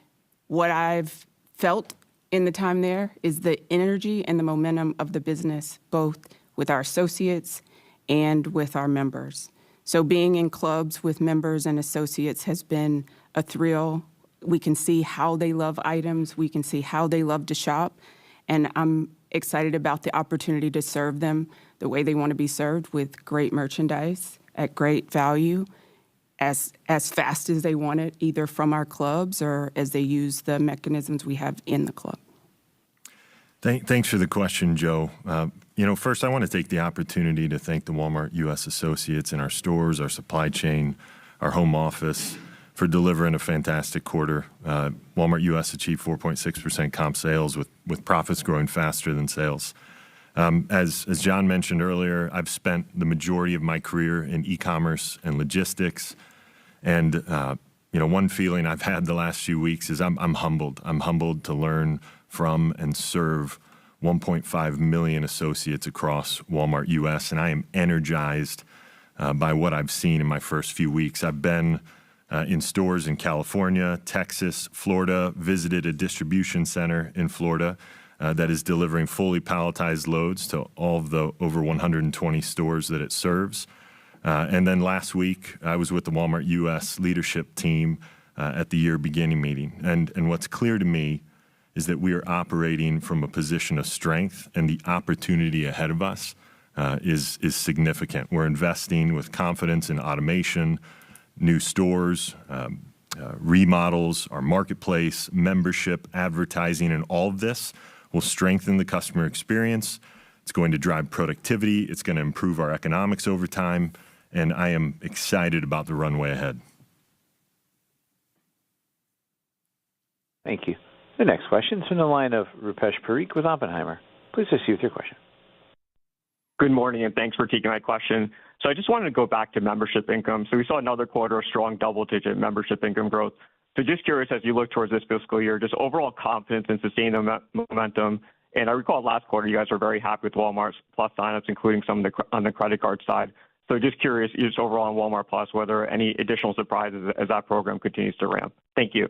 what I've felt in the time there is the energy and the momentum of the business, both with our associates and with our members. So being in clubs with members and associates has been a thrill. We can see how they love items. We can see how they love to shop. And I'm excited about the opportunity to serve them the way they want to be served, with great merchandise at great value, as fast as they want it, either from our clubs or as they use the mechanisms we have in the club. Thanks for the question, Joe. First, I want to take the opportunity to thank the Walmart U.S. associates in our stores, our supply chain, our home office for delivering a fantastic quarter. Walmart U.S. achieved 4.6% comp sales with profits growing faster than sales. As John mentioned earlier, I've spent the majority of my career in e-commerce and logistics. And, one feeling I've had the last few weeks is I'm humbled. I'm humbled to learn from and serve 1.5 million associates across Walmart U.S., and I am energized by what I've seen in my first few weeks. I've been in stores in California, Texas, Florida, visited a distribution center in Florida that is delivering fully palletized loads to all of the over 120 stores that it serves. And then last week, I was with the Walmart U.S. leadership team at the year beginning meeting. And what's clear to me is that we are operating from a position of strength, and the opportunity ahead of us is significant. We're investing with confidence in automation, new stores, remodels, our marketplace, membership, advertising, and all of this will strengthen the customer experience. It's going to drive productivity. It's going to improve our economics over time, and I am excited about the runway ahead. Thank you. The next question is from the line of Rupesh Parikh with Oppenheimer. Please proceed with your question. Good morning, and thanks for taking my question. So I just wanted to go back to membership income. So we saw another quarter of strong double-digit membership income growth. So just curious, as you look towards this fiscal year, just overall confidence in sustaining the momentum. And I recall last quarter, you guys were very happy with Walmart Plus signups, including some on the credit card side. So just curious, just overall on Walmart Plus, whether any additional surprises as that program continues to ramp. Thank you.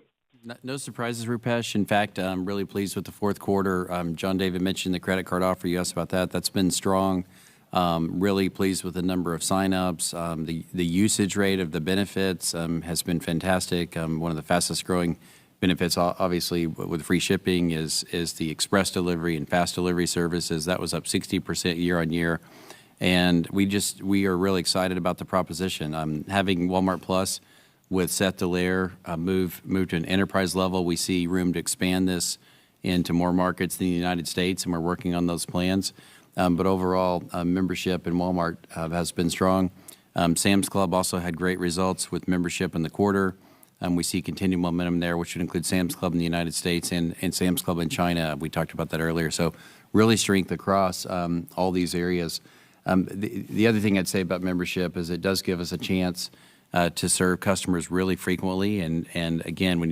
No surprises, Rupesh. In fact, I'm really pleased with the fourth quarter. John David mentioned the credit card offer. You asked about that. That's been strong. Really pleased with the number of signups. The usage rate of the benefits has been fantastic. One of the fastest growing benefits, obviously, with free shipping is the express delivery and fast delivery services. That was up 60% year on year. And we are really excited about the proposition. Having Walmart Plus with Seth Dallaire move to an enterprise level, we see room to expand this into more markets in the United States, and we're working on those plans. But overall, membership in Walmart has been strong. Sam's Club also had great results with membership in the quarter. We see continued momentum there, which would include Sam's Club in the United States and Sam's Club in China. We talked about that earlier. So really strength across all these areas. The other thing I'd say about membership is it does give us a chance to serve customers really frequently. And again, when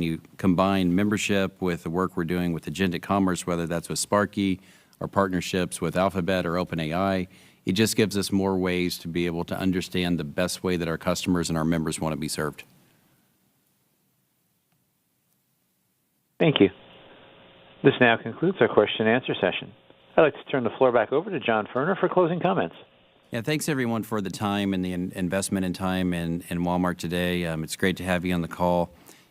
you combine membership with the work we're doing with agentic commerce, whether that's with Sparky or partnerships with Alphabet or OpenAI, it just gives us more ways to be able to understand the best way that our customers and our members want to be served. Thank you. This now concludes our question and answer session. I'd like to turn the floor back over to John Furner for closing comments. Yeah, thanks everyone for the time and the investment in time in Walmart today. It's great to have you on the call.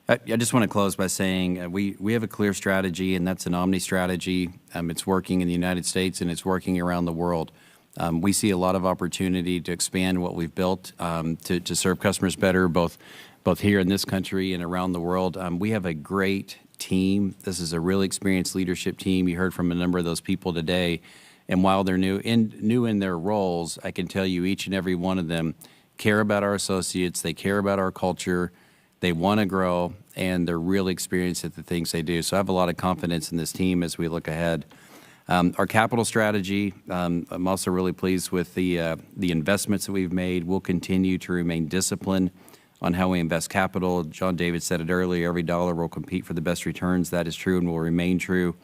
I just want to close by saying we have a clear strategy, and that's an omni strategy. It's working in the United States, and it's working around the world. We see a lot of opportunity to expand what we've built to serve customers better, both here in this country and around the world. We have a great team. This is a really experienced leadership team. You heard from a number of those people today. And while they're new in their roles, I can tell you each and every one of them care about our associates. They care about our culture. They want to grow, and they're really experienced at the things they do. So I have a lot of confidence in this team as we look ahead. Our capital strategy, I'm also really pleased with the investments that we've made. We'll continue to remain disciplined on how we invest capital. John David said it earlier, every dollar will compete for the best returns. That is true and will remain true.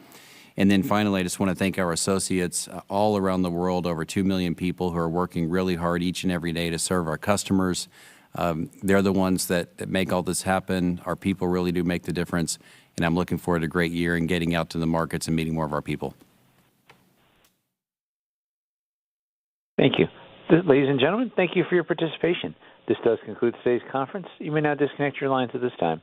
And then finally, I just want to thank our associates all around the world, over 2 million people who are working really hard each and every day to serve our customers. They're the ones that make all this happen. Our people really do make the difference. And I'm looking forward to a great year and getting out to the markets and meeting more of our people. Thank you. Ladies and gentlemen, thank you for your participation. This does conclude today's conference. You may now disconnect your lines at this time.